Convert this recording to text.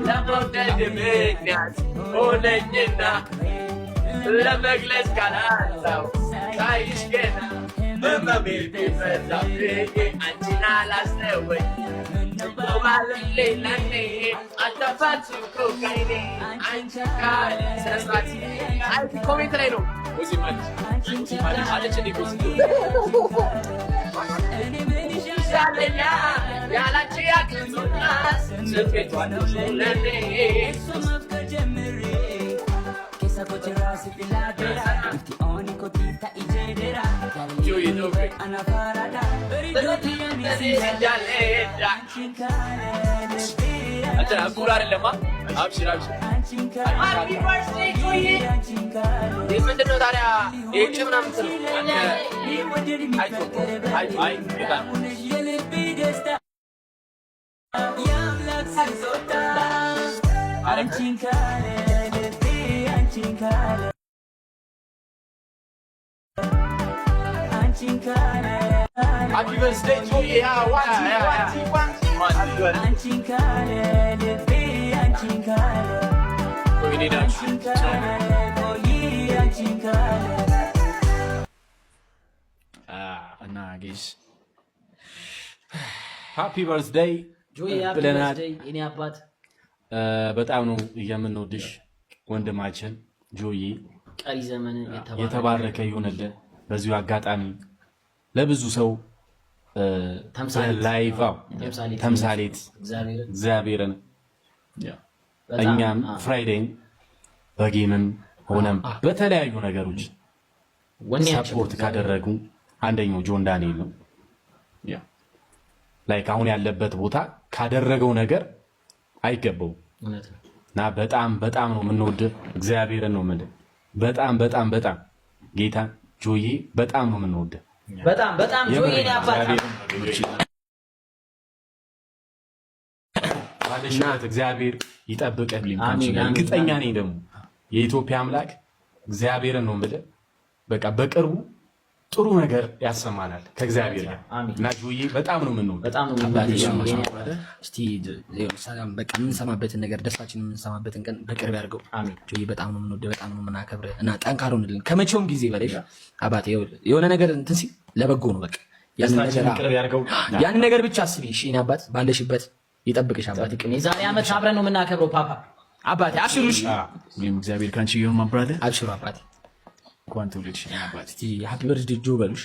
ለመውደድ ምክንያት ሆነኝና ለመግለጽ ካላንሳው ሳይሽ ገና ህመሜ ቢበዛብኝ አንቺን አላስተወኝ ባልሌ ለኔ አጠፋት እኮ ከይኔ አንቺ ካለ ሰማት አይ ኮሜንት ላይ ነው ወዚህ ማለት አለች እንዴ ያለኛ ያላንቺ ያክቶና ስፌቷን ለኔ Joey no great. Acha pura lema. Abshir. Happy birthday to you. Dimende no taria. Eche namam tro. Ai. Happy birthday to you. Happy birthday ብለናል። እኔ አባት በጣም ነው የምንወድሽ ወንድማችን ጆይ። ቀሪ ዘመን የተባረከ ይሁንልህ። በዚሁ አጋጣሚ ለብዙ ሰው ተምሳሌት እግዚአብሔርን እኛም ፍራይዴን በጌምም ሆነም በተለያዩ ነገሮች ሰፖርት ካደረጉ አንደኛው ጆን ዳንኤል ነው። ላይክ አሁን ያለበት ቦታ ካደረገው ነገር አይገባው እና በጣም ነው የምንወድህ። እግዚአብሔርን ነው የምልህ። በጣም ጌታ ጆዬ በጣም ነው የምንወድህ። በጣም ጆዬ ነው አባት። ባለሽናት እግዚአብሔር ይጠብቅልኝ። እርግጠኛ ነኝ ደግሞ የኢትዮጵያ አምላክ እግዚአብሔርን ነው የምልህ። በቃ በቅርቡ ጥሩ ነገር ያሰማናል ከእግዚአብሔር ጋር እና ጆዬ በጣም ነው የምንወድህ። እስቲ ሰላም በቃ የምንሰማበትን ነገር ደስታችንን የምንሰማበትን ቀን በቅርብ ያድርገው። አሜን። ጆዬ በጣም ነው የምንወድህ፣ በጣም ነው የምናከብርህ እና ጠንካራ ሁንልን ከመቼውም ጊዜ በላይ አባቴ። የሆነ ነገር እንትን ሲል ለበጎ ነው። በቃ ያን ነገር ብቻ አስቢ እሺ። እኔ አባት ባለሽበት ይጠብቅሽ አባቴ። የዛሬ ዓመት አብረን ነው የምናከብረው ፓፓ አባቴ። አብሽሩ እሺ። እግዚአብሔር ካንቺ ይሁን ማብራቴ። አብሽሩ አባቴ። ኳንቱ ልጅ አባቴ። ሃፒ በርዝዴይ ጆ በሉሽ።